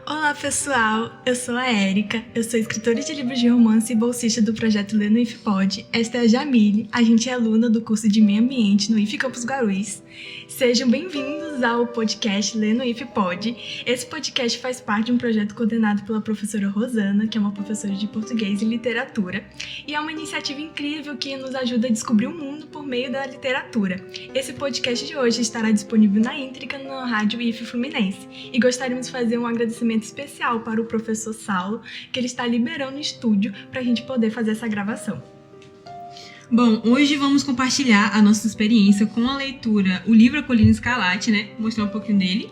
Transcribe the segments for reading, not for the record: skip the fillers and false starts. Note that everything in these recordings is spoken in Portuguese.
Olá pessoal, eu sou a Érica, eu sou escritora de livros de romance e bolsista do projeto Lê no IFPod. Esta é a Jamile, a gente é aluna do curso de Meio Ambiente no IF Campus Guarulhos. Sejam bem-vindos ao podcast Lê no IFPod. Esse podcast faz parte de um projeto coordenado pela professora Rosana, que é uma professora de português e literatura, e é uma iniciativa incrível que nos ajuda a descobrir o mundo por meio da literatura. Esse podcast de hoje estará disponível na íntegra na rádio IF Fluminense, e gostaríamos de fazer um agradecimento especial para o professor Saulo, que ele está liberando o estúdio para a gente poder fazer essa gravação. Bom, hoje vamos compartilhar a nossa experiência com a leitura, o livro A Colina Escarlate, né? Mostrar um pouquinho dele.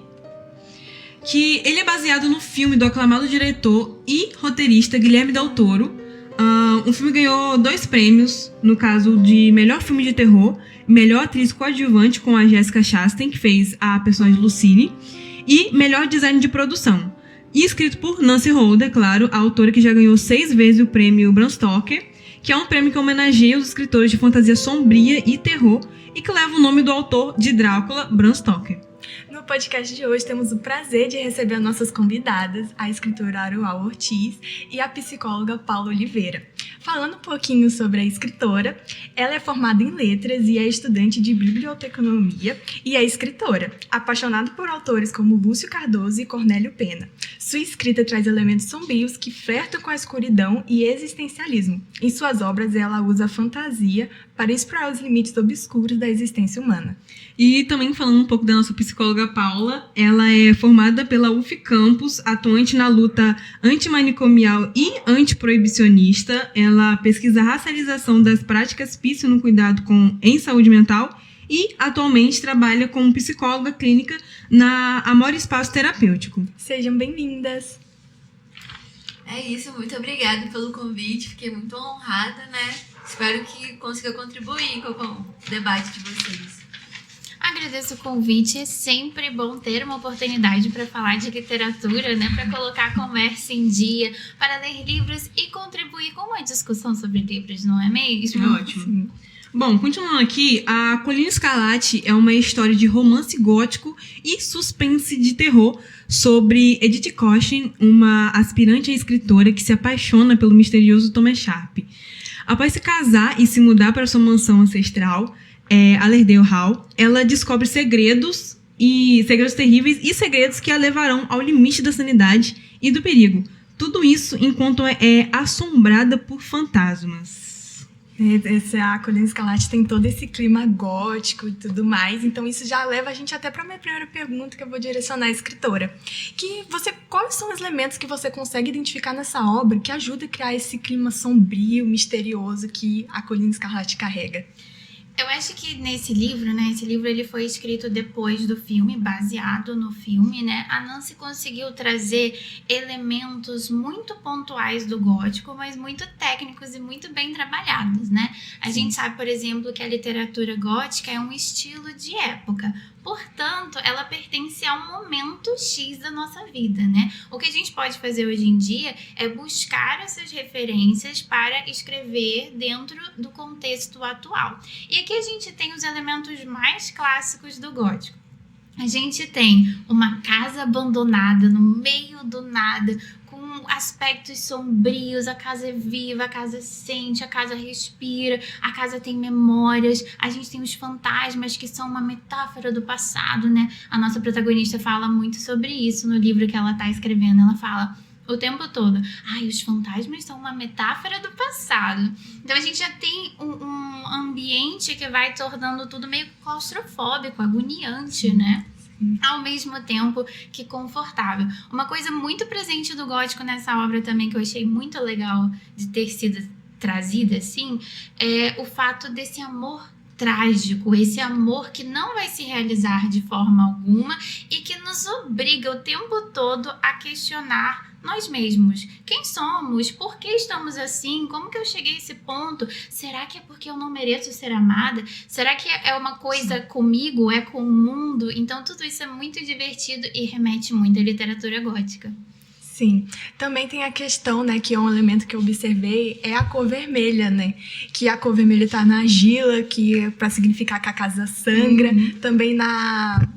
Que ele é baseado no filme do aclamado diretor e roteirista Guilherme Del Toro. O filme ganhou 2 prêmios, no caso de melhor filme de terror, melhor atriz coadjuvante com a Jessica Chastain, que fez a personagem Lucille, e melhor design de produção. E escrito por Nancy Holder, claro, a autora que já ganhou 6 vezes o prêmio Bram Stoker, que é um prêmio que homenageia os escritores de fantasia sombria e terror e que leva o nome do autor de Drácula, Bram Stoker. No podcast de hoje temos o prazer de receber as nossas convidadas, a escritora Arual Ortiz e a psicóloga Paula Oliveira. Falando um pouquinho sobre a escritora, ela é formada em letras e é estudante de biblioteconomia e é escritora, apaixonada por autores como Lúcio Cardoso e Cornélio Pena. Sua escrita traz elementos sombrios que flertam com a escuridão e existencialismo. Em suas obras, ela usa a fantasia para explorar os limites obscuros da existência humana. E também falando um pouco da nossa psicóloga Paula, ela é formada pela UF Campus, atuante na luta antimanicomial e antiproibicionista. Ela pesquisa a racialização das práticas psico no cuidado em saúde mental e atualmente trabalha como psicóloga clínica na Amor Espaço Terapêutico. Sejam bem-vindas! É isso, muito obrigada pelo convite, fiquei muito honrada, né? Espero que consiga contribuir com o debate de vocês. Agradeço o convite, é sempre bom ter uma oportunidade para falar de literatura, né? Para colocar a conversa em dia, para ler livros e contribuir com uma discussão sobre livros, não é mesmo? É ótimo. Sim. Bom, continuando aqui, A Colina Escarlate é uma história de romance gótico e suspense de terror sobre Edith Cochin, uma aspirante a escritora que se apaixona pelo misterioso Thomas Sharp. Após se casar e se mudar para sua mansão ancestral, Allerdale Hall, ela descobre segredos terríveis e segredos que a levarão ao limite da sanidade e do perigo. Tudo isso enquanto é assombrada por fantasmas. A Colina Escarlate tem todo esse clima gótico e tudo mais, então isso já leva a gente até para a minha primeira pergunta que eu vou direcionar à escritora. Quais são os elementos que você consegue identificar nessa obra que ajuda a criar esse clima sombrio, misterioso que a Colina Escarlate carrega? Eu acho que nesse livro, né? Esse livro ele foi escrito depois do filme, baseado no filme, né? A Nancy conseguiu trazer elementos muito pontuais do gótico, mas muito técnicos e muito bem trabalhados, né? A gente sabe, por exemplo, que a literatura gótica é um estilo de época. Portanto, ela pertence a um momento X da nossa vida, né? O que a gente pode fazer hoje em dia é buscar essas referências para escrever dentro do contexto atual. E aqui a gente tem os elementos mais clássicos do gótico. A gente tem uma casa abandonada no meio do nada, com aspectos sombrios, a casa é viva, a casa sente, a casa respira, a casa tem memórias, a gente tem os fantasmas que são uma metáfora do passado, né? A nossa protagonista fala muito sobre isso no livro que ela está escrevendo, ela fala o tempo todo, os fantasmas são uma metáfora do passado. Então a gente já tem um ambiente que vai tornando tudo meio claustrofóbico, agoniante, né? Ao mesmo tempo que confortável. Uma coisa muito presente do gótico nessa obra também, que eu achei muito legal de ter sido trazida assim, é o fato desse amor trágico, esse amor que não vai se realizar de forma alguma e que nos obriga o tempo todo a questionar nós mesmos. Quem somos? Por que estamos assim? Como que eu cheguei a esse ponto? Será que é porque eu não mereço ser amada? Será que é uma coisa comigo? É com o mundo? Então tudo isso é muito divertido e remete muito à literatura gótica. Sim. Também tem a questão, né, que é um elemento que eu observei, é a cor vermelha, né? Que a cor vermelha tá na argila, que é pra significar que a casa sangra. Também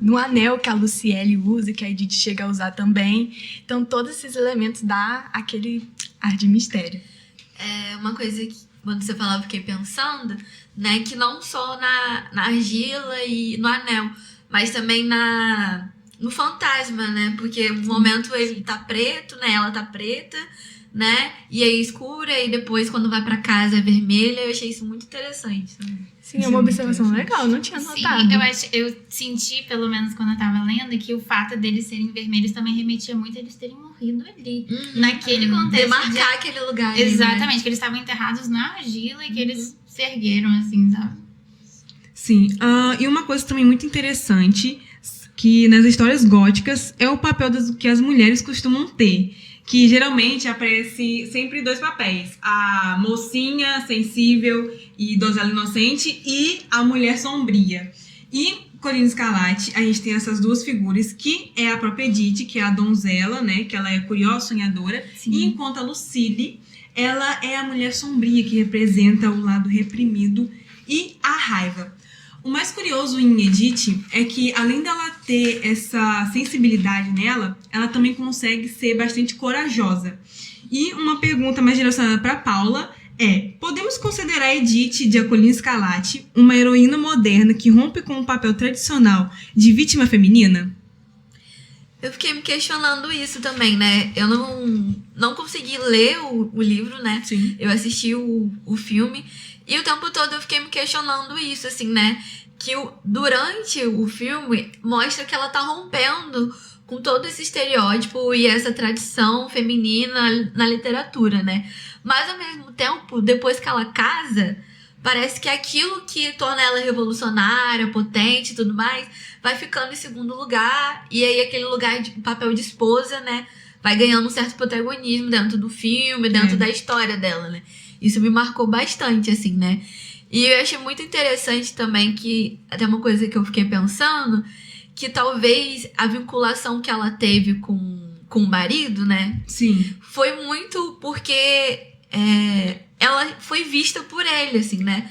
no anel que a Luciele usa, que a Edith chega a usar também. Então, todos esses elementos dá aquele ar de mistério. É uma coisa que, quando você falava, eu fiquei pensando, né, que não só na argila e no anel, mas também no fantasma, né? Porque no momento ele tá preto, né? Ela tá preta, né? E aí escura, e depois quando vai pra casa é vermelha. Eu achei isso muito interessante também. Sim, é uma observação legal, eu não tinha notado. Sim, eu senti, pelo menos quando eu tava lendo, que o fato deles serem vermelhos também remetia muito a eles terem morrido ali. Naquele contexto. Demarcar aquele lugar. Exatamente, que eles estavam enterrados na argila e que eles se ergueram, assim, sabe? Sim, e uma coisa também muito interessante, que nas histórias góticas é o papel que as mulheres costumam ter, que geralmente aparece sempre 2 papéis, a mocinha sensível e donzela inocente e a mulher sombria. E Colina Escarlate, a gente tem essas 2 figuras, que é a própria Edith, que é a donzela, né, que ela é curiosa, sonhadora, e enquanto a Lucille, ela é a mulher sombria, que representa o lado reprimido e a raiva. O mais curioso em Edith é que, além dela ter essa sensibilidade nela, ela também consegue ser bastante corajosa. E uma pergunta mais direcionada para Paula é: podemos considerar Edith de A Colina Escarlate uma heroína moderna que rompe com o papel tradicional de vítima feminina? Eu fiquei me questionando isso também, né? Eu não consegui ler o livro, né? Sim. Eu assisti o filme. E o tempo todo eu fiquei me questionando isso, assim, né? Que durante o filme mostra que ela tá rompendo com todo esse estereótipo e essa tradição feminina na literatura, né? Mas, ao mesmo tempo, depois que ela casa, parece que aquilo que torna ela revolucionária, potente e tudo mais, vai ficando em segundo lugar. E aí aquele lugar de papel de esposa, né? Vai ganhando um certo protagonismo dentro do filme, dentro da história dela, né? Isso me marcou bastante, assim, né? E eu achei muito interessante também que, até uma coisa que eu fiquei pensando, que talvez a vinculação que ela teve com o marido, né? Sim. Foi muito porque ela foi vista por ele, assim, né?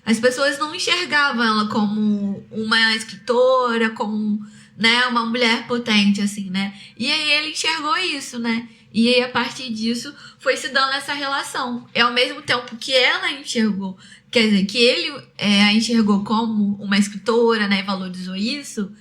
As pessoas não enxergavam ela como uma escritora, como, né, uma mulher potente, assim, né? E aí ele enxergou isso, né? E aí, a partir disso, foi se dando essa relação. É ao mesmo tempo que ela enxergou, quer dizer, que ele a enxergou como uma escritora, né, e valorizou isso,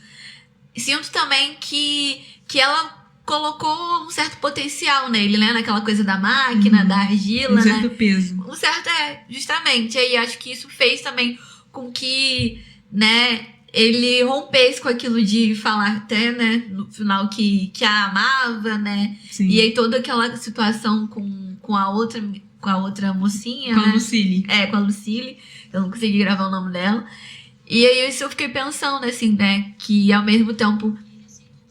sinto também que ela colocou um certo potencial nele, né, naquela coisa da máquina, da argila, Um certo né? peso. Um certo, justamente. E aí, acho que isso fez também com que, né, ele rompesse com aquilo de falar até, né, no final que a amava, né? Sim. E aí toda aquela situação com a outra mocinha, Com né? a Lucille. Com a Lucille. Eu não consegui gravar o nome dela. E aí isso eu fiquei pensando, assim, né, que ao mesmo tempo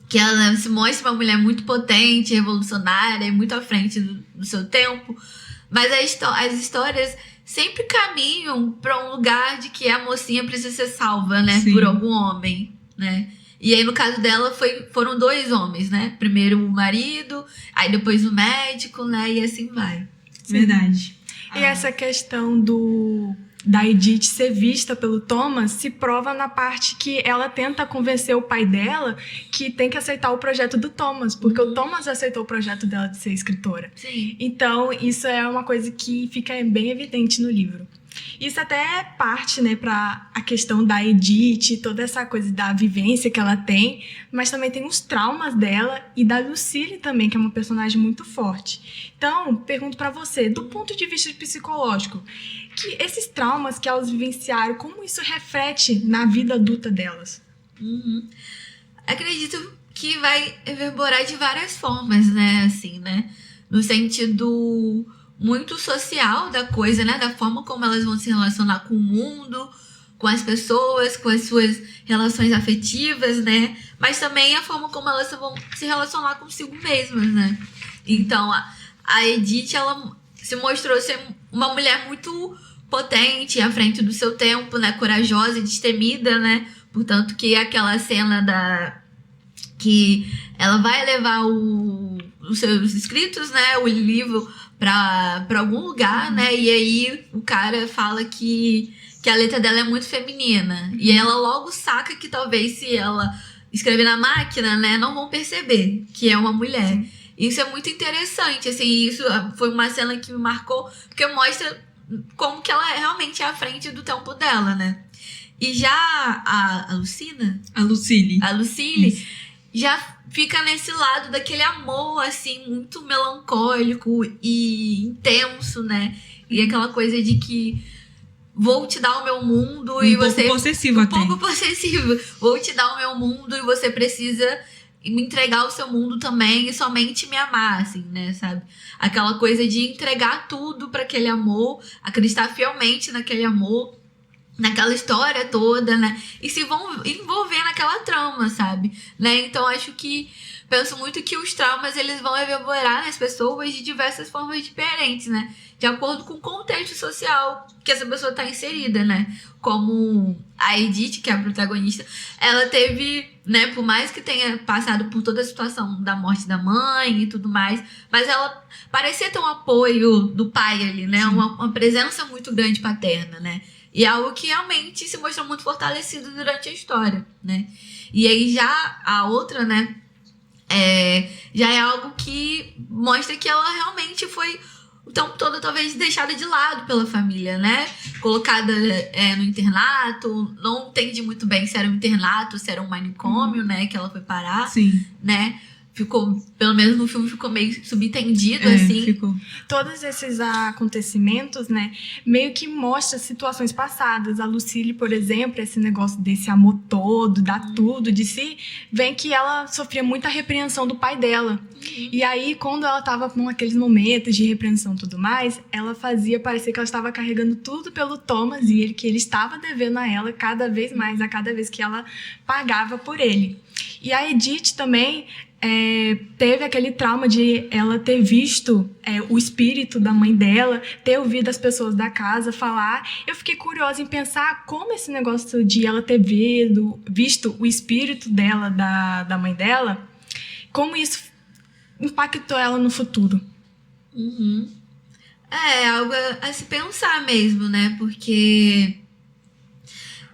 que ela se mostra uma mulher muito potente, revolucionária e muito à frente do seu tempo, mas as histórias sempre caminham para um lugar de que a mocinha precisa ser salva, né? Sim. Por algum homem, né? E aí, no caso dela, foram 2 homens, né? Primeiro o marido, aí depois o médico, né? E assim vai. Verdade. E essa questão da Edith ser vista pelo Thomas se prova na parte que ela tenta convencer o pai dela que tem que aceitar o projeto do Thomas, porque o Thomas aceitou o projeto dela de ser escritora. Sim. Então, isso é uma coisa que fica bem evidente no livro. Isso até é parte, né, para a questão da Edith, toda essa coisa da vivência que ela tem, mas também tem os traumas dela e da Lucille também, que é uma personagem muito forte. Então, pergunto para você, do ponto de vista psicológico, que esses traumas que elas vivenciaram, como isso reflete na vida adulta delas? Acredito que vai reverberar de várias formas, né? Assim, né? No sentido muito social da coisa, né? Da forma como elas vão se relacionar com o mundo, com as pessoas, com as suas relações afetivas, né? Mas também a forma como elas vão se relacionar consigo mesmas, né? Então, a Edith, ela se mostrou ser uma mulher muito potente, à frente do seu tempo, né? Corajosa e destemida, né? Portanto, que aquela cena que ela vai levar o os seus escritos, né, o livro pra algum lugar, né, e aí o cara fala que a letra dela é muito feminina, e ela logo saca que talvez se ela escrever na máquina, né, não vão perceber que é uma mulher. Sim. Isso é muito interessante, assim, isso foi uma cena que me marcou, porque mostra como que ela realmente é à frente do tempo dela, né. E já a Lucina? A Lucille. A Lucille já fica nesse lado daquele amor, assim, muito melancólico e intenso, né? E aquela coisa de que vou te dar o meu mundo e você... Um pouco possessivo até. Um pouco possessivo. Vou te dar o meu mundo e você precisa me entregar o seu mundo também e somente me amar, assim, né, sabe? Aquela coisa de entregar tudo para aquele amor, acreditar fielmente naquele amor, naquela história toda, né? E se vão envolver naquela trama, sabe? Né? Então, penso muito que os traumas, eles vão reverberar nas pessoas de diversas formas diferentes, né? De acordo com o contexto social que essa pessoa tá inserida, né? Como a Edith, que é a protagonista, ela teve, né? Por mais que tenha passado por toda a situação da morte da mãe e tudo mais, mas ela parecia ter um apoio do pai ali, né? Uma presença muito grande paterna, né? E é algo que realmente se mostrou muito fortalecido durante a história, né? E aí já a outra, né? Já é algo que mostra que ela realmente foi o tempo todo talvez deixada de lado pela família, né? Colocada no internato, não entendi muito bem se era um internato, se era um manicômio, né? Que ela foi parar, sim, né? Ficou, pelo menos no filme, ficou meio subentendido, assim. Ficou. Todos esses acontecimentos, né, meio que mostram situações passadas. A Lucille, por exemplo, esse negócio desse amor todo, dar tudo de si, vem que ela sofria muita repreensão do pai dela. E aí, quando ela tava com aqueles momentos de repreensão e tudo mais, ela fazia parecer que ela estava carregando tudo pelo Thomas e que ele estava devendo a ela cada vez mais, a cada vez que ela pagava por ele. E a Edith também teve aquele trauma de ela ter visto o espírito da mãe dela, ter ouvido as pessoas da casa falar. Eu fiquei curiosa em pensar como esse negócio de ela ter visto o espírito dela, da mãe dela, como isso impactou ela no futuro. Uhum. É algo a se pensar mesmo, né? Porque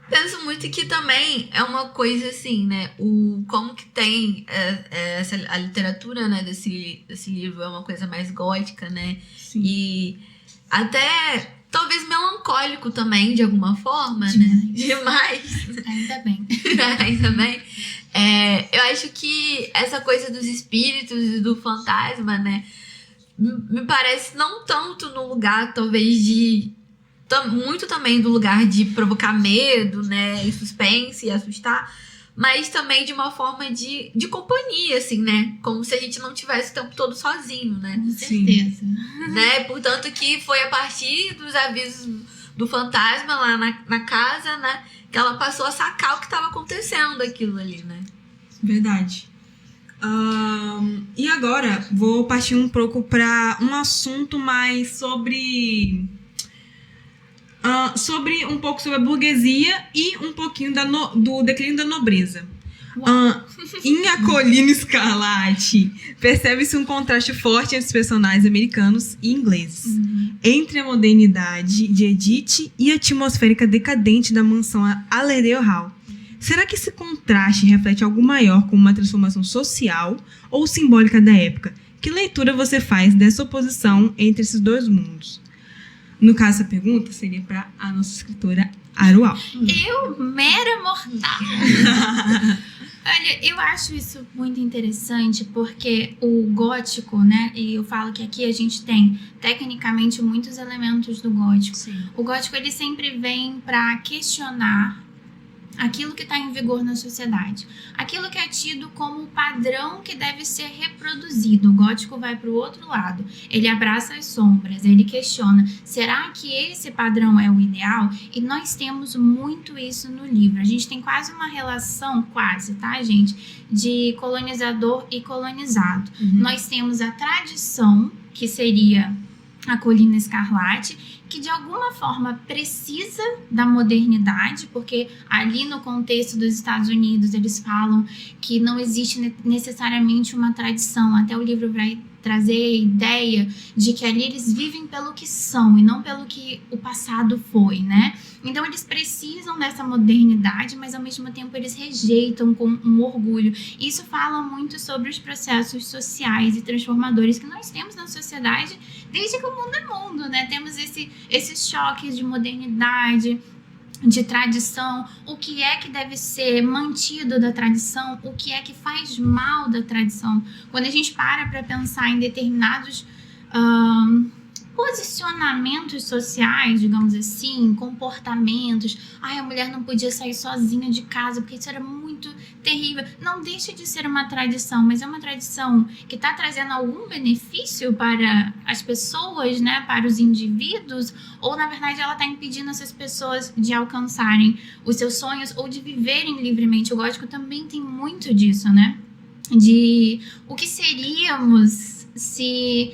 penso muito que também é uma coisa assim, né? Como que tem a literatura, né, desse livro é uma coisa mais gótica, né? Sim. E até talvez melancólico também, de alguma forma, Demais. né? Demais. Ainda bem. Ainda bem. Eu acho que essa coisa dos espíritos e do fantasma, né? Me parece não tanto no lugar, talvez, muito também do lugar de provocar medo, né? E suspense e assustar, mas também de uma forma de companhia, assim, né? Como se a gente não tivesse o tempo todo sozinho, né? Com certeza. Né? Portanto, que foi a partir dos avisos do fantasma lá na casa, né? Que ela passou a sacar o que estava acontecendo aquilo ali, né? Verdade. E agora vou partir um pouco para um assunto mais sobre um pouco sobre a burguesia e um pouquinho do declínio da nobreza. Em A Colina Escarlate, percebe-se um contraste forte entre os personagens americanos e ingleses, entre a modernidade de Edith e a atmosférica decadente da mansão Allerdale Hall. Será que esse contraste reflete algo maior como uma transformação social ou simbólica da época? Que leitura você faz dessa oposição entre esses dois mundos? No caso, essa pergunta seria para a nossa escritora Arual. Eu, mera mortal. Olha, eu acho isso muito interessante porque o gótico, né? E eu falo que aqui a gente tem, tecnicamente, muitos elementos do gótico. Sim. O gótico, ele sempre vem para questionar aquilo que está em vigor na sociedade. Aquilo que é tido como padrão que deve ser reproduzido. O gótico vai para o outro lado. Ele abraça as sombras, ele questiona, será que esse padrão é o ideal? E nós temos muito isso no livro. A gente tem quase uma relação, tá, gente? De colonizador e colonizado. Nós temos a tradição, que seria A Colina Escarlate, que de alguma forma precisa da modernidade, porque ali no contexto dos Estados Unidos eles falam que não existe necessariamente uma tradição. Até o livro vai trazer a ideia de que ali eles vivem pelo que são e não pelo que o passado foi, né? Então eles precisam dessa modernidade, mas ao mesmo tempo eles rejeitam com um orgulho. Isso fala muito sobre os processos sociais e transformadores que nós temos na sociedade desde que o mundo é mundo, né? Temos esses choques de modernidade, de tradição, o que é que deve ser mantido da tradição, o que é que faz mal da tradição. Quando a gente para pensar em determinados posicionamentos sociais, digamos assim, comportamentos. Ai, a mulher não podia sair sozinha de casa porque isso era muito terrível. Não deixa de ser uma tradição, mas é uma tradição que está trazendo algum benefício para as pessoas, né, para os indivíduos, ou na verdade ela está impedindo essas pessoas de alcançarem os seus sonhos ou de viverem livremente. O gótico também tem muito disso, né? De o que seríamos se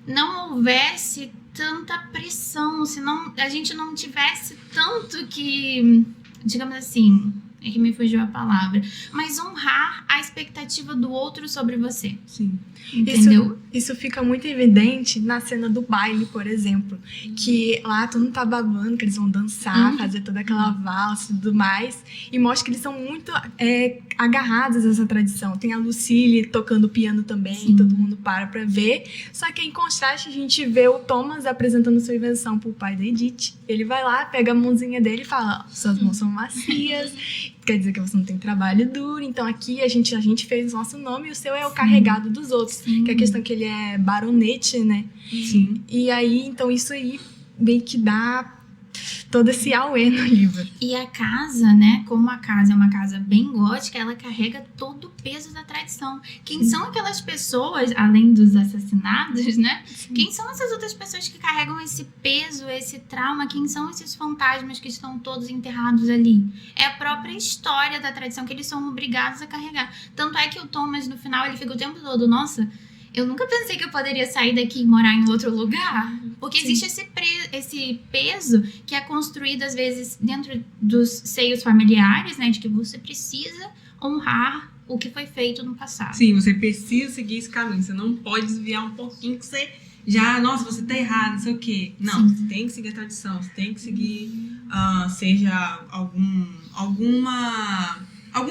não houvesse tanta pressão, se não, a gente não tivesse tanto que, digamos assim, é que me fugiu a palavra, mas honrar a expectativa do outro sobre você. Sim. Entendeu? Isso fica muito evidente na cena do baile, por exemplo. Que lá todo mundo tá babando, que eles vão dançar, fazer toda aquela valsa e tudo mais. E mostra que eles são muito agarrados a essa tradição. Tem a Lucille tocando piano também, todo mundo para ver. Só que em contraste a gente vê o Thomas apresentando sua invenção pro pai da Edith. Ele vai lá, pega a mãozinha dele e fala: suas mãos são macias, quer dizer que você não tem trabalho duro. Então aqui a gente fez o nosso nome e o seu é o carregado dos outros. Que é a questão que ele é baronete, né? Sim. E aí, então isso aí meio que dá todo esse auê no livro. E a casa, né, como a casa é uma casa bem gótica, ela carrega todo o peso da tradição. Quem são aquelas pessoas, além dos assassinados, né? Quem são essas outras pessoas que carregam esse peso, esse trauma? Quem são esses fantasmas que estão todos enterrados ali? É a própria história da tradição que eles são obrigados a carregar. Tanto é que o Thomas, no final, ele fica o tempo todo: nossa, eu nunca pensei que eu poderia sair daqui e morar em outro lugar. Porque existe esse peso que é construído, às vezes, dentro dos seios familiares, né? De que você precisa honrar o que foi feito no passado. Sim, você precisa seguir esse caminho. Você não pode desviar um pouquinho que você já... Nossa, você tá errado, não sei o quê. Não, você tem que seguir a tradição. Você tem que seguir, seja algum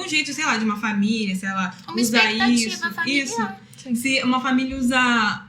jeito, sei lá, de uma família, sei lá, Uma usar expectativa familiar. isso. Se uma família usar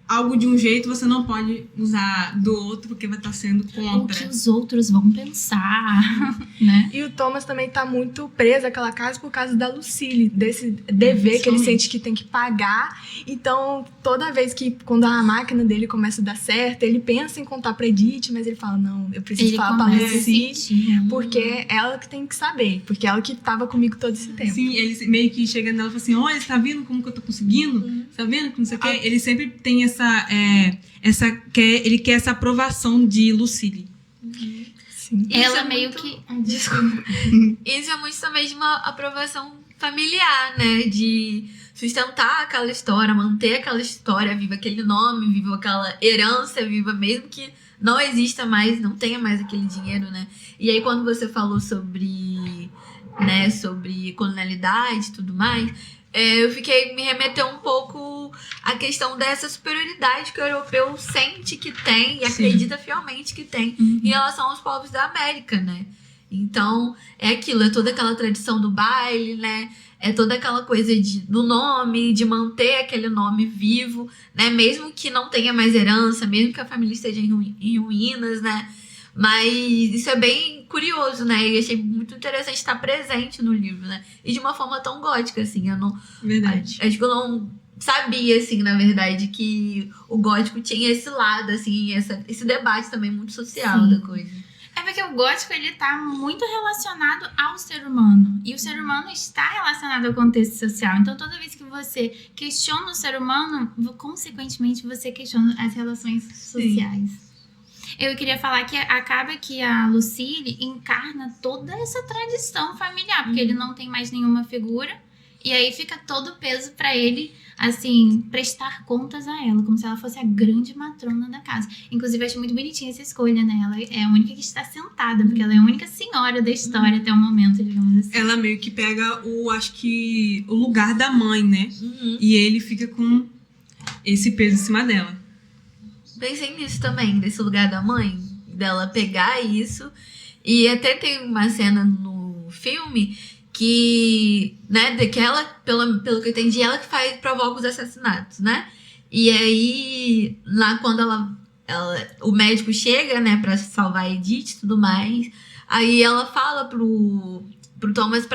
algo de um jeito, você não pode usar do outro, porque vai estar sendo O contra. que os outros vão pensar, né? E o Thomas também tá muito preso àquela casa por causa da Lucille, desse dever que ele sente que tem que pagar. Então, toda vez que, quando a máquina dele começa a dar certo, ele pensa em contar pra Edith, mas ele fala: não, eu preciso falar pra Lucille, porque é ela que tem que saber, porque é ela que tava comigo todo esse tempo. Sim, ele meio que chega nela e fala assim: olha, você tá vendo como que eu tô conseguindo? Você tá vendo que não sei o quê? Ele sempre tem ele quer essa aprovação de Lucille. Sim. Ela Isso é meio muito- que... desculpa. Isso é muito também de uma aprovação familiar, né? De sustentar aquela história, manter aquela história viva, aquele nome, viva aquela herança viva, mesmo que não exista mais, não tenha mais aquele dinheiro, né? E aí quando você falou sobre colonialidade e tudo mais, me remeteu um pouco à questão dessa superioridade que o europeu sente que tem e acredita fielmente que tem em relação aos povos da América, né? Então, é aquilo, é toda aquela tradição do baile, né? É toda aquela coisa do nome, de manter aquele nome vivo, né? Mesmo que não tenha mais herança, mesmo que a família esteja em ruínas, né? Mas isso é bem curioso, né? E achei muito interessante estar presente no livro, né? E de uma forma tão gótica, assim. Verdade. Acho que eu não sabia, assim, na verdade, que o gótico tinha esse lado, assim, esse debate também muito social da coisa. É porque o gótico, ele tá muito relacionado ao ser humano. E o ser humano está relacionado ao contexto social. Então, toda vez que você questiona o ser humano, consequentemente, você questiona as relações sociais. Eu queria falar que acaba que a Lucille encarna toda essa tradição familiar, porque ele não tem mais nenhuma figura E aí fica todo o peso pra ele, assim, prestar contas a ela, como se ela fosse a grande matrona da casa. Inclusive, eu acho muito bonitinha essa escolha, né? Ela é a única que está sentada, porque ela é a única senhora da história até o momento, digamos assim. Ela meio que pega acho que o lugar da mãe, né? E ele fica com esse peso em cima dela. Pensei nisso também, desse lugar da mãe, dela pegar isso. E até tem uma cena no filme que, né, de que ela, pelo que eu entendi, ela que provoca os assassinatos, né? E aí, lá quando o médico chega, né, pra salvar a Edith e tudo mais, aí ela fala pro Thomas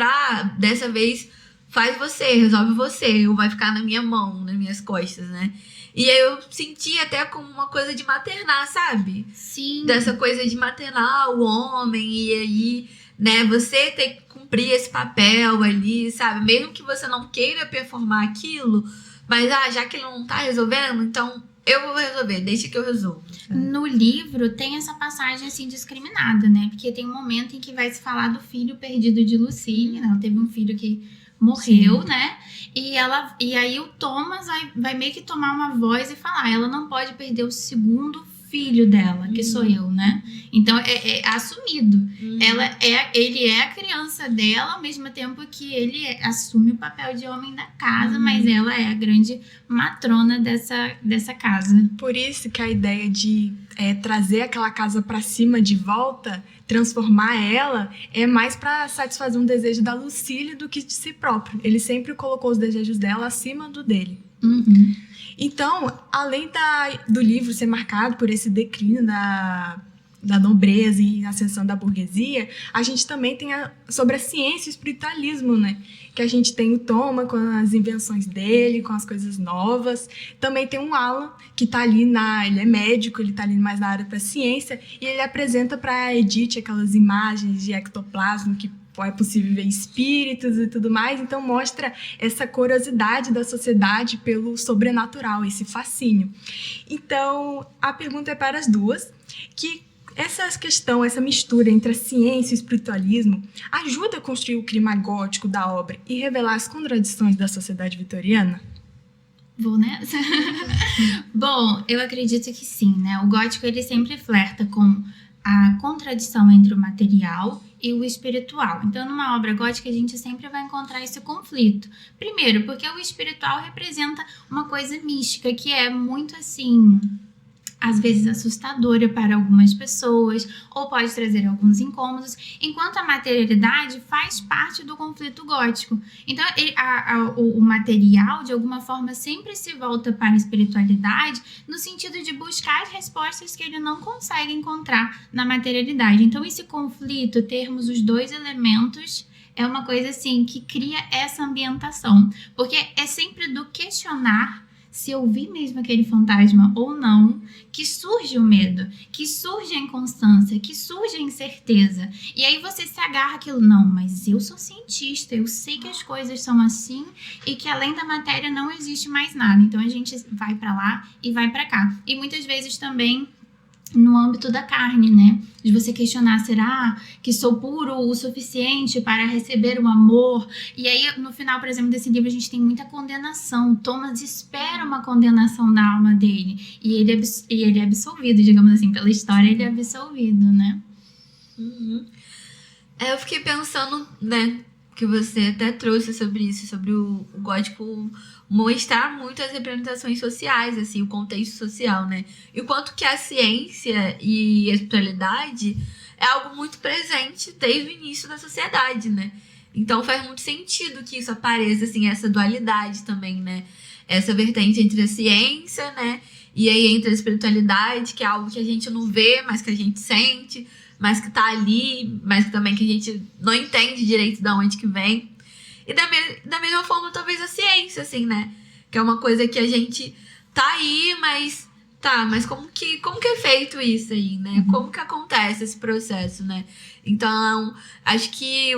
dessa vez, resolve você, ou vai ficar na minha mão, nas minhas costas, né? E aí eu senti até como uma coisa de maternar, sabe? Sim. Dessa coisa de maternar o homem, e aí, né, você tem que cumprir esse papel ali, sabe? Mesmo que você não queira performar aquilo, mas já que ele não tá resolvendo, então eu vou resolver, deixa que eu resolvo. Sabe? No livro tem essa passagem assim discriminada, né? Porque tem um momento em que vai se falar do filho perdido de Lucille, né? Ela teve um filho que morreu, Sim. né? E aí o Thomas vai meio que tomar uma voz e falar, ela não pode perder o segundo filho dela, que sou eu, né? Então é assumido. Ele é a criança dela, ao mesmo tempo que ele assume o papel de homem da casa, mas ela é a grande matrona dessa casa. Por isso que a ideia de trazer aquela casa pra cima de volta, transformar ela, é mais pra satisfazer um desejo da Lucille do que de si próprio. Ele sempre colocou os desejos dela acima do dele. Uhum. Então, além do livro ser marcado por esse declínio da nobreza e ascensão da burguesia, a gente também tem sobre a ciência e o espiritualismo, né? Que a gente tem o Thomas com as invenções dele, com as coisas novas. Também tem o Alan, que tá ali ele é médico, ele tá ali mais na área da ciência, e ele apresenta para Edith aquelas imagens de ectoplasma que é possível ver espíritos e tudo mais, então mostra essa curiosidade da sociedade pelo sobrenatural, esse fascínio. Então, a pergunta é para as duas, que essa questão, essa mistura entre a ciência e o espiritualismo ajuda a construir o clima gótico da obra e revelar as contradições da sociedade vitoriana? Vou nessa? Bom, eu acredito que sim, né? O gótico, ele sempre flerta com a contradição entre o material e o espiritual. Então, numa obra gótica, a gente sempre vai encontrar esse conflito. Primeiro, porque o espiritual representa uma coisa mística, que é muito assim, às vezes assustadora para algumas pessoas, ou pode trazer alguns incômodos, enquanto a materialidade faz parte do conflito gótico. Então, o material, de alguma forma, sempre se volta para a espiritualidade, no sentido de buscar as respostas que ele não consegue encontrar na materialidade. Então, esse conflito, termos os dois elementos, é uma coisa assim que cria essa ambientação, porque é sempre do questionar se eu vi mesmo aquele fantasma ou não, que surge o medo, que surge a inconstância, que surge a incerteza. E aí você se agarra àquilo, não, mas eu sou cientista, eu sei que as coisas são assim e que além da matéria não existe mais nada. Então a gente vai para lá e vai para cá. E muitas vezes também no âmbito da carne, né? De você questionar, será que sou puro o suficiente para receber o amor? E aí, no final, por exemplo, desse livro, a gente tem muita condenação. Thomas espera uma condenação da alma dele. E ele é absolvido, digamos assim, pela história, ele é absolvido, né? Eu fiquei pensando, né, que você até trouxe sobre isso, sobre o gótico mostrar muito as representações sociais, assim, o contexto social, né? E o quanto que a ciência e a espiritualidade é algo muito presente desde o início da sociedade, né? Então faz muito sentido que isso apareça, assim, essa dualidade também, né? Essa vertente entre a ciência, né? E aí entre a espiritualidade, que é algo que a gente não vê, mas que a gente sente, mas que tá ali, mas que também que a gente não entende direito de onde que vem. E da mesma forma, talvez a ciência, assim, né? Que é uma coisa que a gente tá aí, mas como que é feito isso aí, né? Como que acontece esse processo, né? Então, acho que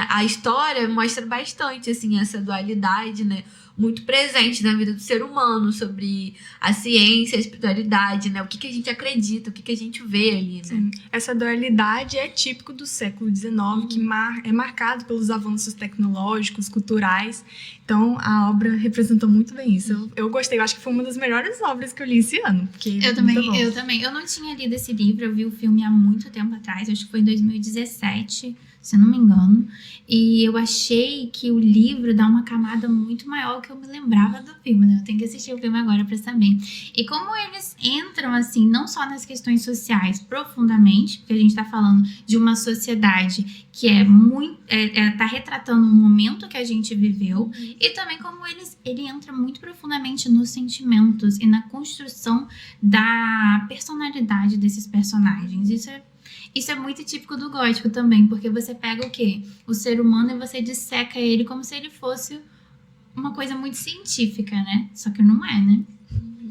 a história mostra bastante, assim, essa dualidade, né? Muito presente na vida do ser humano, sobre a ciência, a espiritualidade, né? O que a gente acredita, o que a gente vê ali, né? Sim. Essa dualidade é típico do século XIX, que é marcado pelos avanços tecnológicos, culturais. Então, a obra representou muito bem isso. Eu gostei, eu acho que foi uma das melhores obras que eu li esse ano. Porque Eu também. Eu não tinha lido esse livro, eu vi o filme há muito tempo atrás, acho que foi em 2017, se eu não me engano. E eu achei que o livro dá uma camada muito maior que eu me lembrava do filme, né? Eu tenho que assistir o filme agora pra saber. E como eles entram, assim, não só nas questões sociais profundamente, porque a gente tá falando de uma sociedade que tá retratando um momento que a gente viveu, e também como ele entra muito profundamente nos sentimentos e na construção da personalidade desses personagens. Isso é muito típico do gótico também, porque você pega o quê? O ser humano e você disseca ele como se ele fosse uma coisa muito científica, né? Só que não é, né?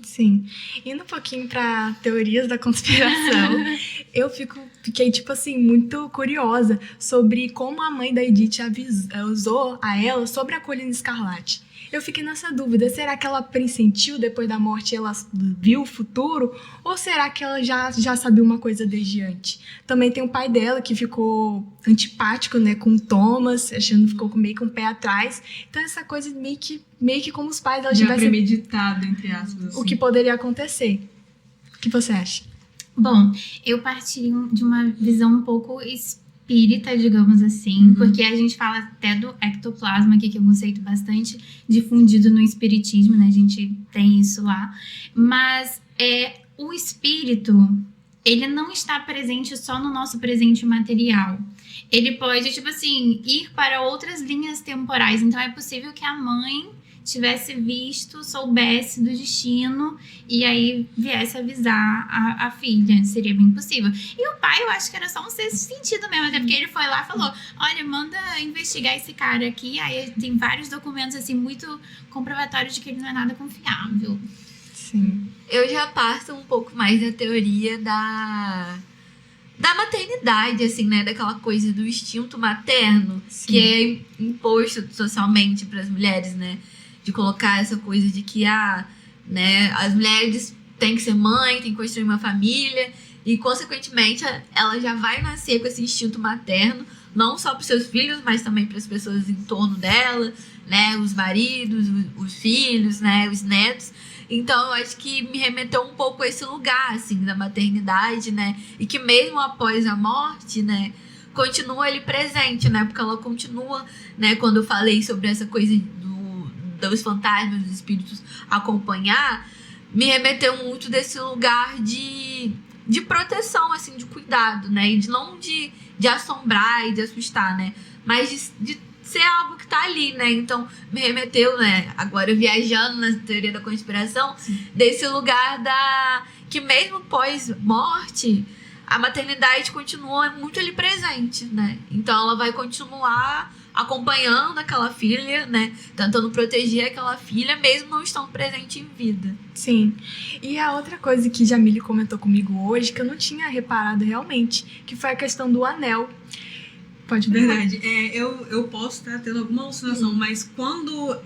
Sim. Indo um pouquinho para teorias da conspiração, eu fiquei, tipo assim, muito curiosa sobre como a mãe da Edith avisou a ela sobre a colina escarlate. Eu fiquei nessa dúvida, será que ela pressentiu depois da morte, ela viu o futuro? Ou será que ela já sabia uma coisa desde antes? Também tem o pai dela que ficou antipático, né, com o Thomas, ficou meio com o pé atrás. Então essa coisa meio que como os pais dela Já tivessem premeditado, entre aspas. Assim. o que poderia acontecer. O que você acha? Bom, eu parti de uma visão um pouco espírita, digamos assim, porque a gente fala até do ectoplasma aqui, que é um conceito bastante difundido no espiritismo, né? A gente tem isso lá. Mas o espírito, ele não está presente só no nosso presente material. Ele pode, tipo assim, ir para outras linhas temporais. Então, é possível que a mãe tivesse visto, soubesse do destino e aí viesse avisar a filha. Seria bem possível. E o pai, eu acho que era só um sexto sentido mesmo, até porque ele foi lá e falou, olha, manda investigar esse cara aqui. Aí tem vários documentos, assim, muito comprovatórios de que ele não é nada confiável. Sim. Eu já parto um pouco mais da teoria da maternidade, assim, né? Daquela coisa do instinto materno, Sim. que é imposto socialmente para as mulheres, né? De colocar essa coisa de que né, as mulheres têm que ser mãe, têm que construir uma família, e consequentemente ela já vai nascer com esse instinto materno, não só para os seus filhos, mas também para as pessoas em torno dela, né? Os maridos, os filhos, né? Os netos. Então, eu acho que me remeteu um pouco a esse lugar, assim, da maternidade, né? E que mesmo após a morte, né? Continua ali presente, né? Porque ela continua, né? Quando eu falei sobre essa coisa dos fantasmas, dos espíritos acompanhar, me remeteu muito desse lugar de proteção, assim, de cuidado, né? E não de assombrar e de assustar, né? Mas de ser algo que tá ali, né? Então, me remeteu, né? Agora viajando na teoria da conspiração, desse lugar que mesmo pós-morte, a maternidade continua muito ali presente, né? Então, ela vai continuar acompanhando aquela filha, né? Tentando proteger aquela filha, mesmo não estando presente em vida. Sim. E a outra coisa que Jamile comentou comigo hoje, que eu não tinha reparado realmente, que foi a questão do anel. Pode ver. Verdade. Eu posso estar tendo alguma alucinação, mas quando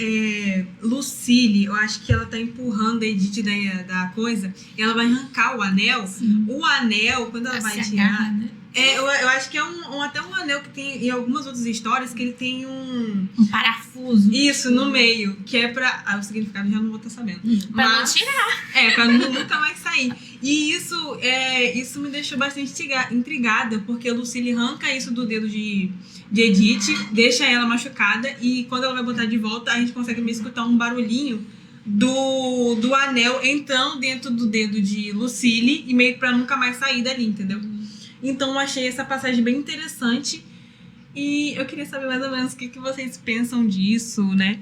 Lucille, eu acho que ela tá empurrando a Edith da coisa, e ela vai arrancar o anel. O anel, quando ela vai tirar... né? Eu acho que é até um anel que tem em algumas outras histórias, que ele tem um parafuso. Isso, no meio, que é pra... o significado eu já não vou estar sabendo. Pra não tirar. Pra nunca mais sair. E isso me deixou bastante intrigada, porque a Lucille arranca isso do dedo de Edith, deixa ela machucada, e quando ela vai botar de volta, a gente consegue escutar um barulhinho do anel entrando dentro do dedo de Lucille, e meio pra nunca mais sair dali, entendeu? Então eu achei essa passagem bem interessante, e eu queria saber mais ou menos o que vocês pensam disso, né?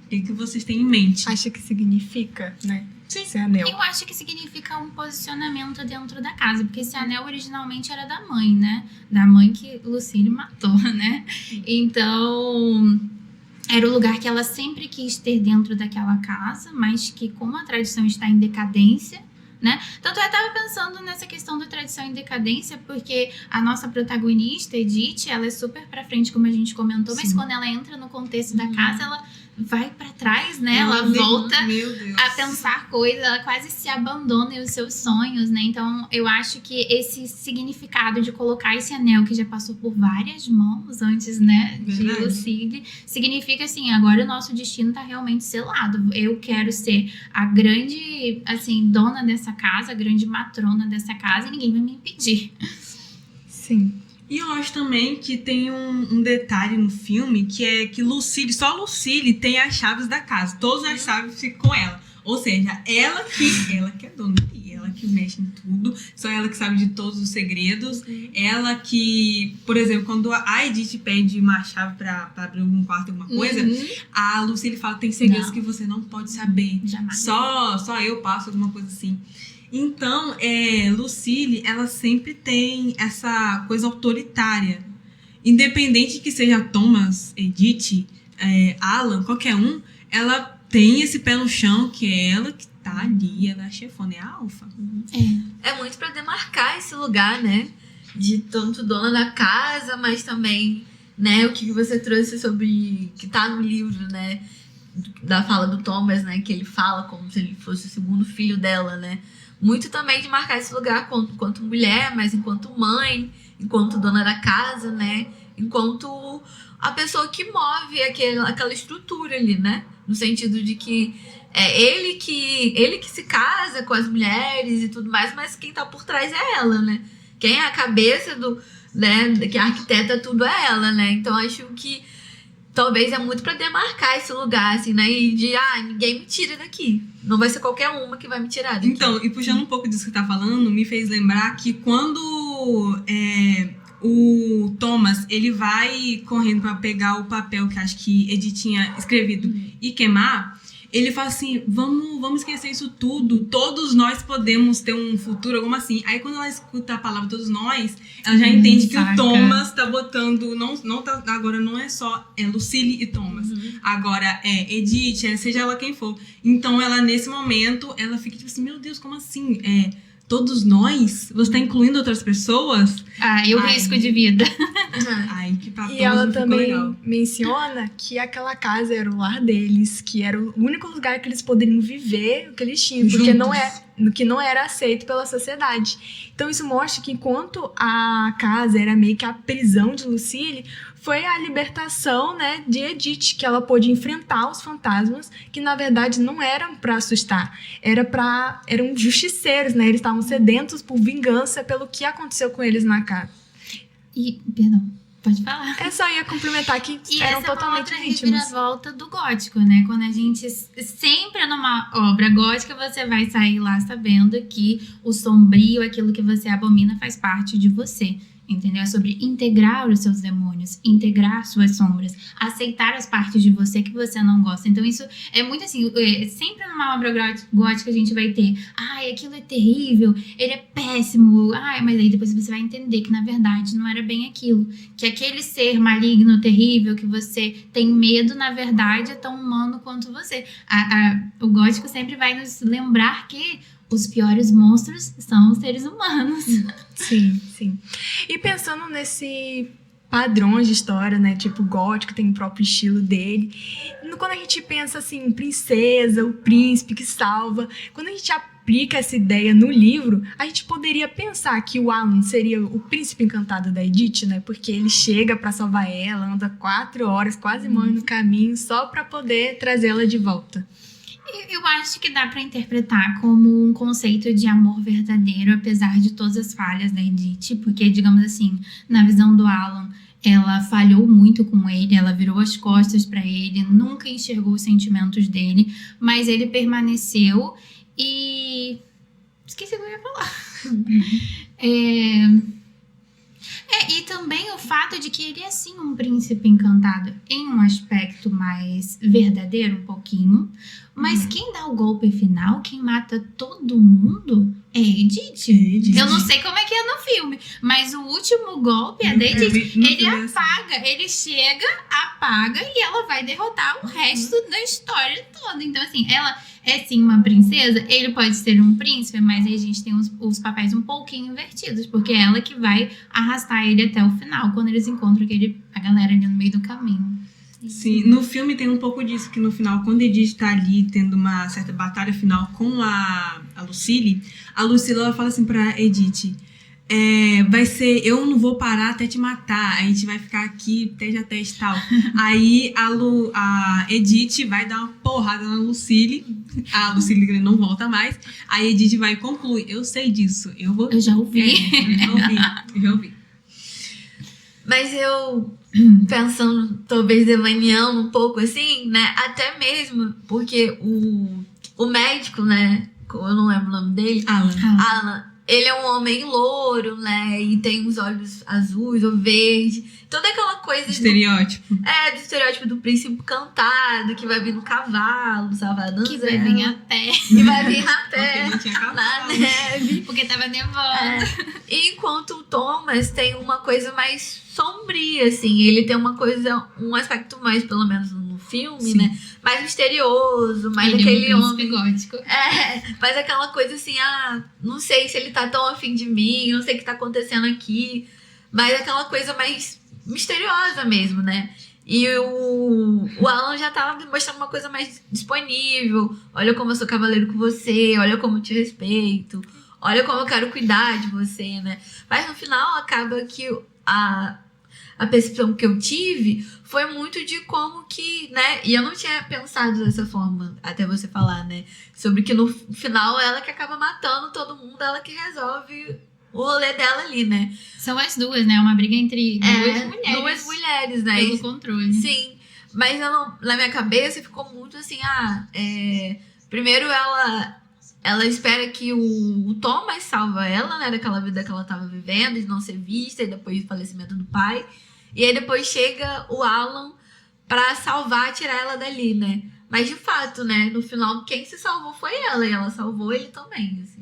O que vocês têm em mente. Acha que significa, né? Sim. Esse anel. Eu acho que significa um posicionamento dentro da casa, porque esse anel originalmente era da mãe, né? Da mãe que Lucille matou, né? Então, era o lugar que ela sempre quis ter dentro daquela casa, mas que como a tradição está em decadência, né? Tanto eu tava pensando nessa questão do tradição e decadência, porque a nossa protagonista, Edith, ela é super pra frente, como a gente comentou, mas quando ela entra no contexto da casa, ela vai pra trás, né? Ela volta a pensar coisas, ela quase se abandona os seus sonhos, né? Então, eu acho que esse significado de colocar esse anel que já passou por várias mãos antes, né, de Lucille, significa assim, agora o nosso destino tá realmente selado. Eu quero ser a grande, assim, dona dessa casa, a grande matrona dessa casa e ninguém vai me impedir. Sim. E eu acho também que tem um detalhe no filme que é que só Lucille tem as chaves da casa. Todas as chaves ficam com ela. Ou seja, ela que é dona ali, ela que mexe em tudo, só ela que sabe de todos os segredos. Ela que, por exemplo, quando a Edith pede uma chave pra abrir algum quarto, alguma coisa, a Lucille fala, tem segredos que você não pode saber. Jamais. Só eu passo, alguma coisa assim. Então, Lucille, ela sempre tem essa coisa autoritária. Independente que seja Thomas, Edith, Alan, qualquer um, ela tem esse pé no chão, que é ela que tá ali, ela é a chefona, é a alfa. É muito pra demarcar esse lugar, né? De tanto dona da casa, mas também, né, o que você trouxe sobre, que tá no livro, né? Da fala do Thomas, né? Que ele fala como se ele fosse o segundo filho dela, né? Muito também de marcar esse lugar enquanto mulher, mas enquanto mãe, enquanto dona da casa, né? Enquanto a pessoa que move aquela estrutura ali, né? No sentido de que é ele que se casa com as mulheres e tudo mais, mas quem tá por trás é ela, né? Quem é a cabeça né? Que arquiteta tudo é ela, né? Então acho que talvez é muito pra demarcar esse lugar, assim, né? E de, ninguém me tira daqui. Não vai ser qualquer uma que vai me tirar daqui. Então, e puxando um pouco disso que você tá falando, me fez lembrar que quando o Thomas, ele vai correndo pra pegar o papel que acho que Edith tinha escrevido e queimar, ele fala assim, vamos esquecer isso tudo, todos nós podemos ter um futuro, alguma assim. Aí quando ela escuta a palavra todos nós, ela já entende que o Thomas tá botando, agora não é só Lucille e Thomas, agora é Edith, seja ela quem for. Então ela, nesse momento, ela fica tipo assim, meu Deus, como assim? Todos nós? Você tá incluindo outras pessoas? E o risco de vida. Ai, que pra todos E ela não ficou também legal. menciona que aquela casa era o lar deles, que era o único lugar que eles poderiam viver o que eles tinham, porque não era aceito pela sociedade. Então isso mostra que enquanto a casa era meio que a prisão de Lucille, foi a libertação, né, de Edith, que ela pôde enfrentar os fantasmas, que na verdade não eram para assustar, eram justiceiros, né? Eles estavam sedentos por vingança pelo que aconteceu com eles na casa. Perdão, pode falar. Só ia complementar que eram essa totalmente é uma outra vítimas. reviravolta do gótico, né? Quando a gente sempre numa obra gótica, você vai sair lá sabendo que o sombrio, aquilo que você abomina, faz parte de você. Entendeu? É sobre integrar os seus demônios, integrar suas sombras, aceitar as partes de você que você não gosta. Então isso é muito assim, sempre numa obra gótica a gente vai ter, aquilo é terrível, ele é péssimo, mas aí depois você vai entender que na verdade não era bem aquilo, que aquele ser maligno, terrível, que você tem medo, na verdade é tão humano quanto você. O gótico sempre vai nos lembrar que os piores monstros são os seres humanos. Sim, sim. E pensando nesse padrões de história, né? Tipo, o gótico tem o próprio estilo dele. Quando a gente pensa assim, princesa, o príncipe que salva, quando a gente aplica essa ideia no livro, a gente poderia pensar que o Alan seria o príncipe encantado da Edith, né? Porque ele chega pra salvar ela, anda 4 horas, quase morre no caminho, só pra poder trazê-la de volta. Eu acho que dá pra interpretar como um conceito de amor verdadeiro, apesar de todas as falhas da Edith, porque, digamos assim, na visão do Alan, ela falhou muito com ele, ela virou as costas pra ele, nunca enxergou os sentimentos dele, mas ele permaneceu e... esqueci o que eu ia falar. E também o fato de que ele é sim um príncipe encantado em um aspecto mais verdadeiro, um pouquinho. Mas quem dá o golpe final, quem mata todo mundo, É Edith. Edith. Eu não sei como é que é no filme, mas o último golpe é da Edith. No Ele filme é assim. apaga, ele chega, apaga e ela vai derrotar o resto da história toda. Então, assim, ela é sim uma princesa, ele pode ser um príncipe, mas aí a gente tem os papéis um pouquinho invertidos, porque é ela que vai arrastar ele até o final, quando eles encontram a galera ali no meio do caminho. Sim, no filme tem um pouco disso, que no final, quando Edith tá ali tendo uma certa batalha final com a Lucille, ela fala assim pra Edith, vai ser, eu não vou parar até te matar, a gente vai ficar aqui teste a teste e tal. Aí a Edith vai dar uma porrada na Lucille, a Lucille não volta mais, aí a Edith vai concluir, eu sei disso, eu já ouvi. Eu já ouvi. Mas eu, pensando, talvez devaneando um pouco assim, né? Até mesmo porque o médico, né? Eu não lembro o nome dele. Alan, ele é um homem louro, né? E tem os olhos azuis ou verdes. Toda aquela coisa Estereótipo. do estereótipo do príncipe cantado, que vai vir no cavalo, salvar a dança. Que vai vir a pé, E vai vir a pé, Porque não tinha na cavalo. neve. porque tava nevando. Enquanto o Thomas tem uma coisa mais sombria, assim. Ele tem um aspecto mais, pelo menos no filme, Sim. né? Mais misterioso, mais Ele aquele é um príncipe homem. gótico. Mas aquela coisa assim, não sei se ele tá tão afim de mim, não sei o que tá acontecendo aqui. Mas aquela coisa mais misteriosa mesmo, né? E o Alan já tava me mostrando uma coisa mais disponível. Olha como eu sou cavaleiro com você, olha como eu te respeito, olha como eu quero cuidar de você, né? Mas no final acaba que a percepção que eu tive foi muito de como que, né? E eu não tinha pensado dessa forma, até você falar, né? Sobre que no final ela que acaba matando todo mundo, ela que resolve o rolê dela ali, né? São as duas, né? Uma briga entre Duas mulheres, né? pelo controle. Sim, mas na minha cabeça ficou muito assim, primeiro ela espera que o Thomas salva ela, né, daquela vida que ela tava vivendo, de não ser vista, e depois do falecimento do pai. E aí depois chega o Alan pra salvar, tirar ela dali, né? Mas de fato, né, no final quem se salvou foi ela, e ela salvou ele também, assim.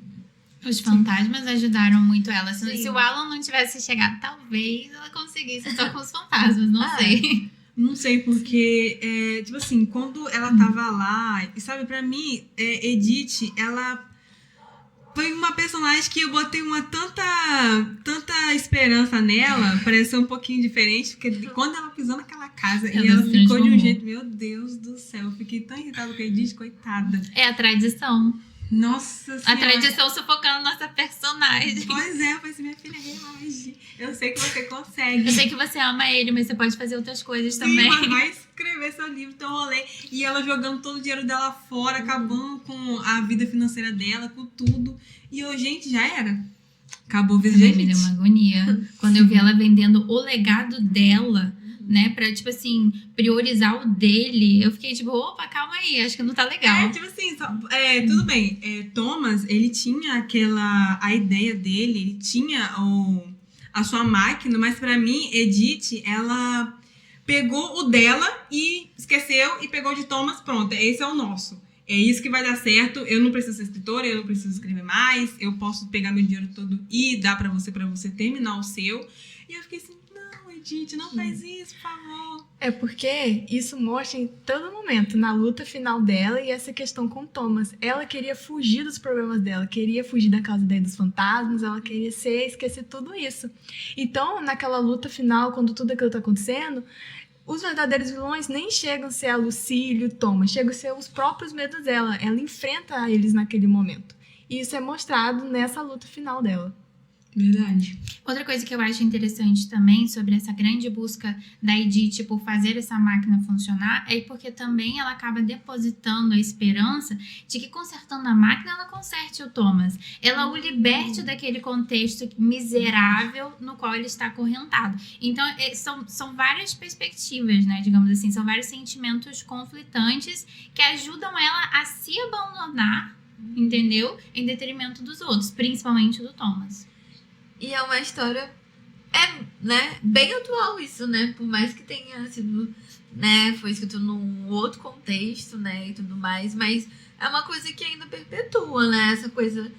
Os fantasmas ajudaram muito ela. Sim. Se o Alan não tivesse chegado, talvez ela conseguisse só com os fantasmas, não sei. Não sei, porque, tipo assim, quando ela tava lá, e sabe, pra mim, Edith, ela foi uma personagem que eu botei uma tanta esperança nela, parece ser um pouquinho diferente, porque quando ela pisou naquela casa e ela se ficou de um transformou. jeito, meu Deus do céu, eu fiquei tão irritada com a Edith, coitada. É a tradição. Nossa A Senhora. tradição sufocando nossa personagem. Pois é, eu falei assim, minha filha, relaxe. Eu sei que você consegue. Eu sei que você ama ele, mas você pode fazer outras coisas Sim, também. mas vai escrever seu livro, teu rolê. E ela jogando todo o dinheiro dela fora, acabando com a vida financeira dela, com tudo. E eu, gente, já era. Acabou o Também me deu gente. uma agonia. Quando eu vi ela vendendo o legado dela, né, pra, tipo assim, priorizar o dele, eu fiquei tipo, opa, calma aí, acho que não tá legal. Tipo assim, tudo bem. Thomas, ele tinha a ideia dele, ele tinha a sua máquina, mas pra mim, Edith, ela pegou o dela e esqueceu e pegou de Thomas, pronto, esse é o nosso. É isso que vai dar certo, eu não preciso ser escritora, eu não preciso escrever mais, eu posso pegar meu dinheiro todo e dar pra você terminar o seu. E eu fiquei assim, não, Edith, não faz isso, por favor. É porque isso mostra em todo momento, na luta final dela e essa questão com o Thomas. Ela queria fugir dos problemas dela, queria fugir da casa dele dos fantasmas, ela queria esquecer tudo isso. Então, naquela luta final, quando tudo aquilo tá acontecendo, os verdadeiros vilões nem chegam a ser a Lucille e o Thomas, chegam a ser os próprios medos dela. Ela enfrenta eles naquele momento. E isso é mostrado nessa luta final dela. Verdade. Outra coisa que eu acho interessante também sobre essa grande busca da Edith por fazer essa máquina funcionar é porque também ela acaba depositando a esperança de que consertando a máquina ela conserte o Thomas. Ela o liberte daquele contexto miserável no qual ele está acorrentado. Então são várias perspectivas, né, digamos assim, são vários sentimentos conflitantes que ajudam ela a se abandonar, entendeu? Em detrimento dos outros, principalmente do Thomas. E é uma história, né, bem atual isso, né? Por mais que tenha sido, né, foi escrito num outro contexto, né, e tudo mais, mas é uma coisa que ainda perpetua, né? Essa coisa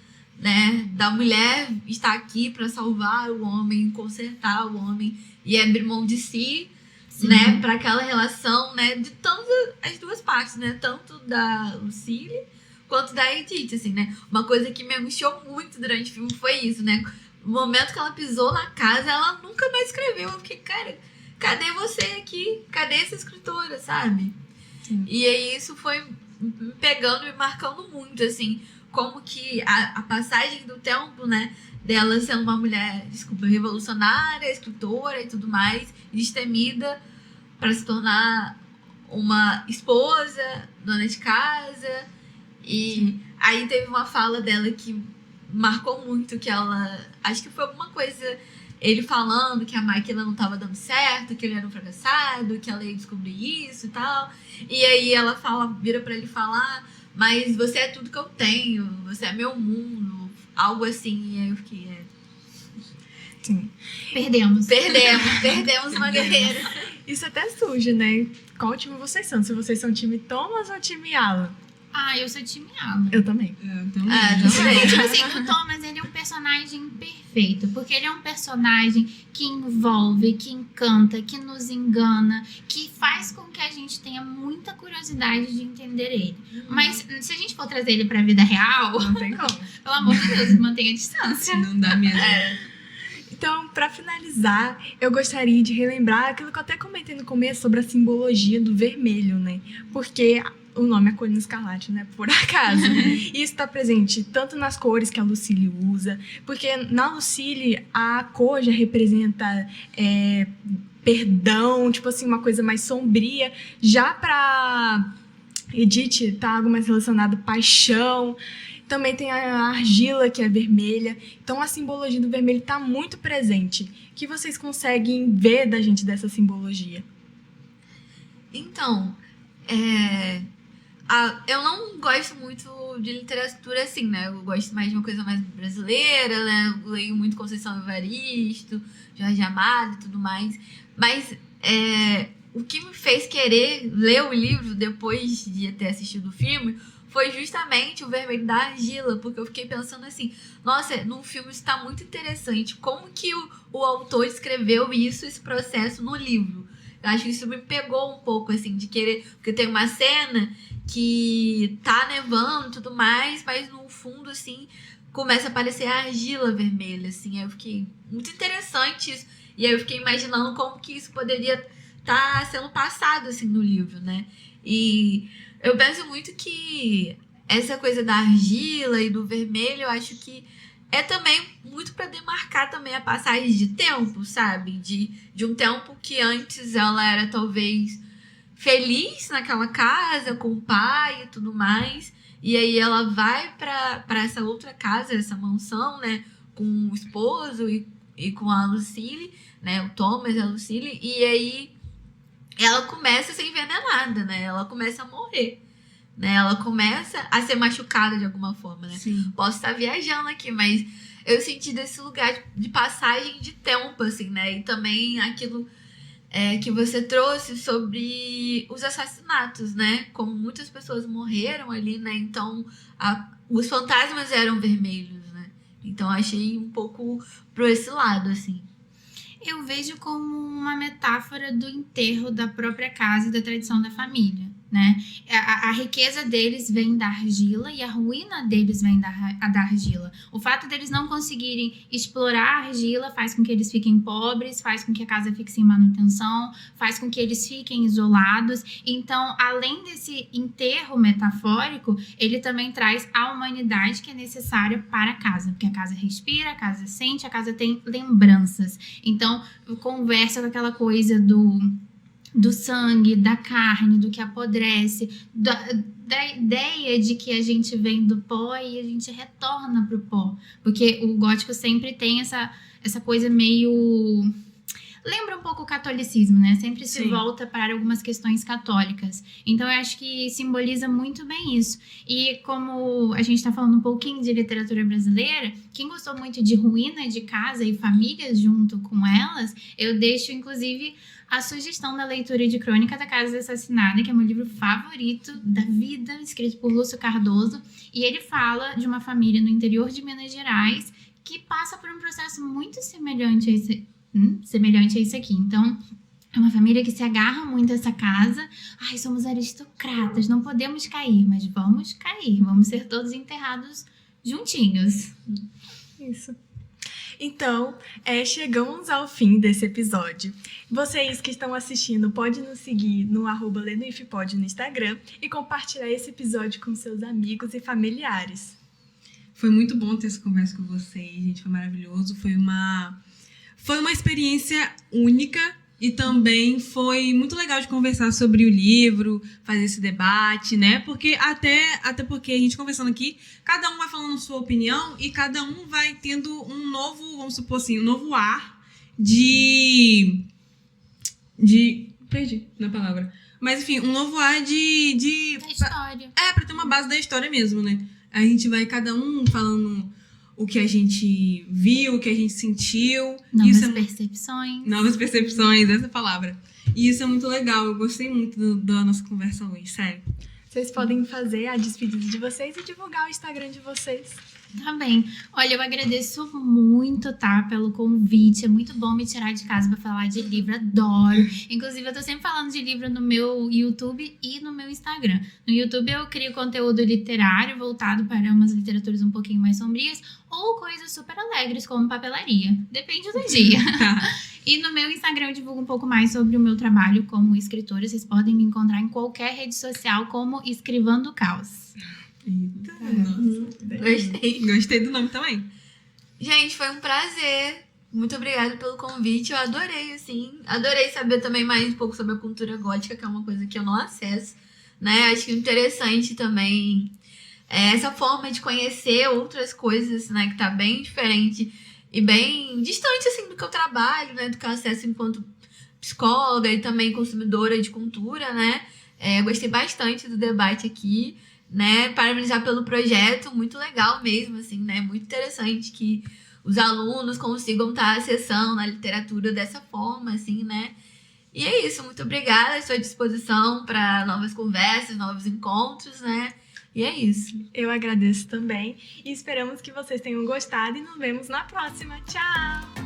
né, da mulher estar aqui para salvar o homem, consertar o homem e abrir mão de si, né, para aquela relação, né, de todas as duas partes, né, tanto da Lucille quanto da Edith, assim, né. Uma coisa que me angustiou muito durante o filme foi isso, né. No momento que ela pisou na casa, ela nunca mais escreveu. Eu fiquei, cara, cadê você aqui? Cadê essa escritora, sabe? Sim. E aí isso foi me pegando e marcando muito, assim, como que a passagem do tempo, né, dela sendo uma mulher, revolucionária, escritora e tudo mais, destemida, para se tornar uma esposa, dona de casa. E aí teve uma fala dela que marcou muito, que ela, acho que foi alguma coisa, ele falando que a máquina não tava dando certo, que ele era um fracassado, que ela ia descobrir isso e tal. E aí ela vira pra ele falar, mas você é tudo que eu tenho, você é meu mundo, algo assim. E aí eu fiquei, Sim. Perdemos. Perdemos uma guerreira. Isso até surge, né? Qual time vocês são? Se vocês são time Thomas ou time Alan? Eu sou time Alan. Eu também. Também. Tipo assim, o Thomas, ele é um personagem perfeito, porque ele é um personagem que envolve, que encanta, que nos engana, que faz com que a gente tenha muita curiosidade de entender ele. Mas se a gente for trazer ele pra vida real, Não tem como. pelo amor de Deus, mantenha a distância. Não dá mesmo. Então, para finalizar, eu gostaria de relembrar aquilo que eu até comentei no começo sobre a simbologia do vermelho, né? Porque o nome é Colina Escarlate, né? Por acaso. E isso está presente tanto nas cores que a Lucille usa, porque na Lucille a cor já representa perdão, tipo assim, uma coisa mais sombria. Já para Edith tá algo mais relacionado à paixão. Também tem a argila, que é vermelha. Então, a simbologia do vermelho está muito presente. O que vocês conseguem ver da gente dessa simbologia? Então, eu não gosto muito de literatura assim, né? Eu gosto mais de uma coisa mais brasileira, né? Eu leio muito Conceição Evaristo, Jorge Amado e tudo mais. Mas o que me fez querer ler o livro depois de ter assistido o filme foi justamente o vermelho da argila, porque eu fiquei pensando assim, nossa, no filme isso tá muito interessante, como que o autor escreveu isso, esse processo no livro. Eu acho que isso me pegou um pouco, assim, de querer, porque tem uma cena que tá nevando e tudo mais, mas no fundo, assim, começa a aparecer a argila vermelha, assim, aí eu fiquei muito interessante isso, e aí eu fiquei imaginando como que isso poderia estar sendo passado, assim, no livro, né, e eu penso muito que essa coisa da argila e do vermelho, eu acho que é também muito para demarcar também a passagem de tempo, sabe? De um tempo que antes ela era talvez feliz naquela casa, com o pai e tudo mais. E aí ela vai para essa outra casa, essa mansão, né? Com o esposo e com a Lucille, né? O Thomas e a Lucille. E aí ela começa a ser envenenada, né? Ela começa a morrer, né? Ela começa a ser machucada de alguma forma, né? Sim. Posso estar viajando aqui, mas eu senti desse lugar de passagem de tempo, assim, né? E também aquilo que você trouxe sobre os assassinatos, né? Como muitas pessoas morreram ali, né? Então, os fantasmas eram vermelhos, né? Então, achei um pouco pro esse lado, assim. Eu vejo como uma metáfora do enterro da própria casa e da tradição da família, né? A riqueza deles vem da argila e a ruína deles vem da argila. O fato deles não conseguirem explorar a argila faz com que eles fiquem pobres, faz com que a casa fique sem manutenção, faz com que eles fiquem isolados. Então, além desse enterro metafórico, ele também traz a humanidade que é necessária para a casa, porque a casa respira, a casa sente, a casa tem lembranças. Então, conversa com aquela coisa do sangue, da carne, do que apodrece, da ideia de que a gente vem do pó e a gente retorna pro pó. Porque o gótico sempre tem essa coisa meio... Lembra um pouco o catolicismo, né? Sempre se volta para algumas questões católicas. Então, eu acho que simboliza muito bem isso. E como a gente está falando um pouquinho de literatura brasileira, quem gostou muito de ruína de casa e famílias junto com elas, eu deixo, inclusive, a sugestão da leitura de Crônica da Casa Assassinada, que é meu livro favorito da vida, escrito por Lúcio Cardoso. E ele fala de uma família no interior de Minas Gerais que passa por um processo muito semelhante a esse aqui. Então, é uma família que se agarra muito a essa casa. Ai, somos aristocratas, não podemos cair, mas vamos cair. Vamos ser todos enterrados juntinhos. Isso. Então, chegamos ao fim desse episódio. Vocês que estão assistindo, podem nos seguir no @lenoifpod no Instagram e compartilhar esse episódio com seus amigos e familiares. Foi muito bom ter essa conversa com vocês, gente. Foi maravilhoso. Foi uma experiência única e também foi muito legal de conversar sobre o livro, fazer esse debate, né? Porque até porque a gente conversando aqui, cada um vai falando sua opinião e cada um vai tendo um novo, vamos supor assim, um novo ar de perdi na palavra. Mas enfim, um novo ar de Da história. pra ter uma base da história mesmo, né? A gente vai cada um falando o que a gente viu, o que a gente sentiu. Novas percepções, essa é a palavra. E isso é muito legal, eu gostei muito da nossa conversa hoje, sério. Vocês podem fazer a despedida de vocês e divulgar o Instagram de vocês. Tá bem. Olha, eu agradeço muito, tá, pelo convite. É muito bom me tirar de casa pra falar de livro, adoro. Inclusive, eu tô sempre falando de livro no meu YouTube e no meu Instagram. No YouTube eu crio conteúdo literário voltado para umas literaturas um pouquinho mais sombrias ou coisas super alegres, como papelaria. Depende do dia. E no meu Instagram eu divulgo um pouco mais sobre o meu trabalho como escritora. Vocês podem me encontrar em qualquer rede social como Escrivando Caos. Eita, Gostei do nome também. Gente, foi um prazer. Muito obrigada pelo convite. Eu adorei, assim. Adorei saber também mais um pouco sobre a cultura gótica, que é uma coisa que eu não acesso, né? Acho que interessante também essa forma de conhecer outras coisas, né? Que tá bem diferente e bem distante, assim, do que eu trabalho, né? Do que eu acesso enquanto psicóloga e também consumidora de cultura, né? Gostei bastante do debate aqui, né? Parabenizar pelo projeto, muito legal mesmo, assim, né? Muito interessante que os alunos consigam estar acessando a literatura dessa forma, assim, né? E é isso, muito obrigada, estou à disposição para novas conversas, novos encontros, né? E é isso. Eu agradeço também e esperamos que vocês tenham gostado e nos vemos na próxima. Tchau!